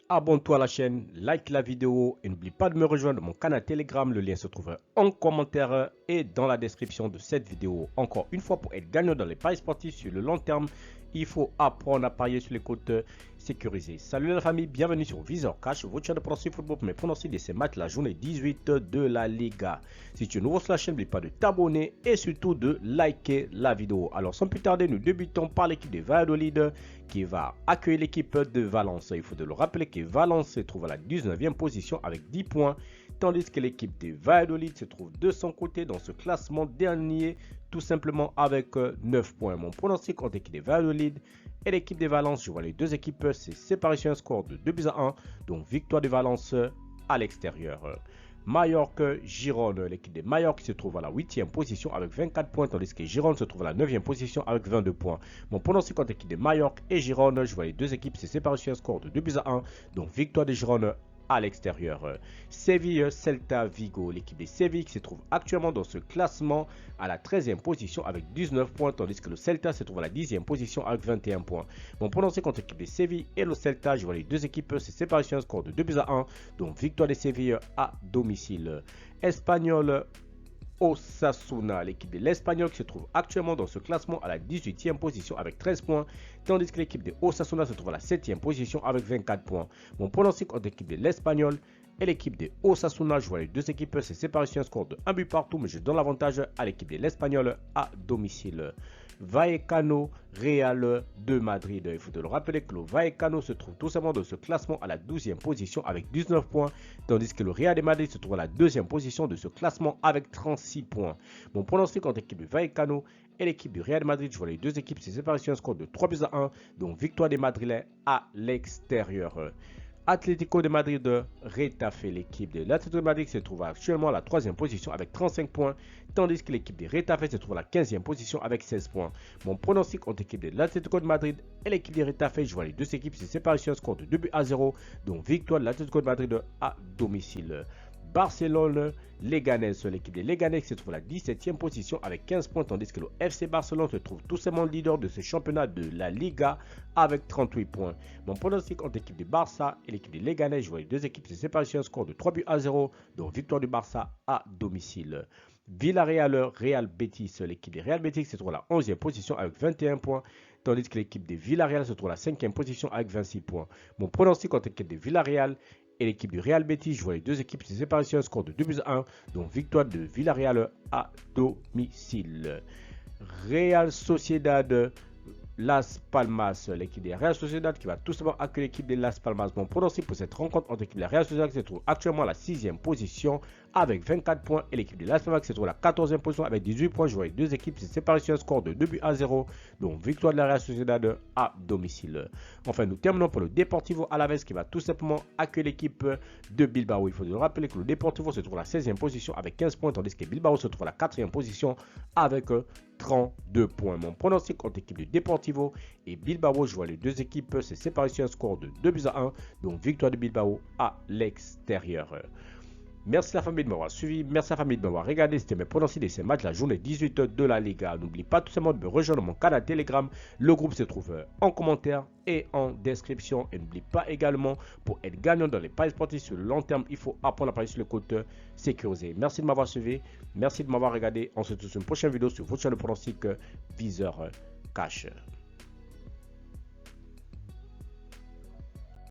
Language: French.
abonne-toi à la chaîne, like la vidéo et n'oublie pas de me rejoindre dans mon canal Telegram. Le lien se trouve en commentaire et dans la description de cette vidéo. Encore une fois, pour être gagnant dans les paris sportifs sur le long terme, il faut apprendre à parier sur les cotes sécurisées. Salut la famille, bienvenue sur Viseur Cash, votre chaîne de pronostic football pour mes pronostics de ces matchs la journée 18 de la Liga. Si tu es nouveau sur la chaîne, n'oublie pas de t'abonner et surtout de liker la vidéo. Alors sans plus tarder, nous débutons par l'équipe de Valladolid qui va accueillir l'équipe de Valence. Il faut de le rappeler que Valence se trouve à la 19e position avec 10 points, tandis que l'équipe de Valladolid se trouve de son côté dans ce classement dernier, tout simplement avec 9 points. Mon pronostic entre l'équipe de Valladolid et l'équipe de Valence, je vois les deux équipes se séparer sur un score de 2-1, donc victoire de Valence à l'extérieur. Mallorca-Girone, l'équipe de Mallorca se trouve à la 8e position avec 24 points, tandis que Girone se trouve à la 9e position avec 22 points. Mon pronostic contre l'équipe de Mallorca et Girone, je vois les deux équipes se séparer sur un score de 2-1, donc victoire de Girone à l'extérieur. Séville, Celta Vigo, l'équipe de Séville qui se trouve actuellement dans ce classement à la 13e position avec 19 points, tandis que le Celta se trouve à la 10e position avec 21 points. Mon pronostic contre l'équipe de Séville et le Celta, je vois les deux équipes se séparer sur un score de 2-1, donc victoire de Séville à domicile. Espagnol, Osasuna, l'équipe de l'Espagnol qui se trouve actuellement dans ce classement à la 18e position avec 13 points, tandis que l'équipe de Osasuna se trouve à la 7e position avec 24 points. Mon pronostic entre l'équipe de l'Espagnol et l'équipe de Osasuna, je vois les deux équipes se séparer sur un score de 1 but partout, mais je donne l'avantage à l'équipe de l'Espagnol à domicile. Vallecano, Real de Madrid. Il faut te le rappeler que le Vallecano se trouve tout simplement dans ce classement à la 12e position avec 19 points, tandis que le Real de Madrid se trouve à la 2e position de ce classement avec 36 points. Mon pronostic entre l'équipe du Vallecano et l'équipe du Real de Madrid, je vois les deux équipes se séparer sur un score de 3-1, donc victoire des Madrilènes à l'extérieur. Atlético de Madrid Retafe, l'équipe de l'Atlético de Madrid se trouve actuellement à la 3e position avec 35 points, tandis que l'équipe de Retafe se trouve à la 15e position avec 16 points. Mon pronostic entre l'équipe de l'Atlético de Madrid et l'équipe de Retafe, je vois les deux équipes se séparer sur un score de 2-0, donc victoire de l'Atlético de Madrid à domicile. Barcelone, Leganés, l'équipe de Leganés se trouve à la 17e position avec 15 points, tandis que le FC Barcelone se trouve tout simplement leader de ce championnat de la Liga avec 38 points. Mon pronostic entre l'équipe de Barça et l'équipe de Leganés, je vois les deux équipes se séparer sur un score de 3-0, donc victoire du Barça à domicile. Villarreal, Real Betis, l'équipe de Real Betis se trouve à la 11e position avec 21 points, tandis que l'équipe de Villarreal se trouve à la 5e position avec 26 points. Mon pronostic entre l'équipe de Villarreal et l'équipe du Real Betis, je vois les deux équipes se séparer sur un score de 2-1, donc victoire de Villarreal à domicile. Real Sociedad, Las Palmas, l'équipe de Real Sociedad qui va tout simplement accueillir l'équipe de Las Palmas. Mon pronostic pour cette rencontre entre l'équipe de Real Sociedad qui se trouve actuellement à la 6e position avec 24 points et l'équipe de Las Palmas qui se trouve à la 14e position avec 18 points. Je vois les deux équipes se séparer sur un score de 2-0, donc victoire de la Real Sociedad à domicile. Enfin, nous terminons pour le Deportivo Alavés qui va tout simplement accueillir l'équipe de Bilbao. Il faut le rappeler que le Deportivo se trouve à la 16e position avec 15 points, tandis que Bilbao se trouve à la 4e position avec 32 points. Mon pronostic entre l'équipe de Deportivo et Bilbao, je vois les deux équipes se séparer sur un score de 2-1, donc victoire de Bilbao à l'extérieur. Merci la famille de m'avoir suivi, merci la famille de m'avoir regardé, c'était mes pronostics de ces matchs la journée 18 de la Liga. N'oublie pas tout simplement de me rejoindre mon canal Telegram, le groupe se trouve en commentaire et en description. Et n'oublie pas également, pour être gagnant dans les paris sportifs sur le long terme, il faut apprendre à parier sur le côte sécurisé. Merci de m'avoir suivi, merci de m'avoir regardé, on se retrouve sur une prochaine vidéo sur votre chaîne de pronostic Viseur Cash.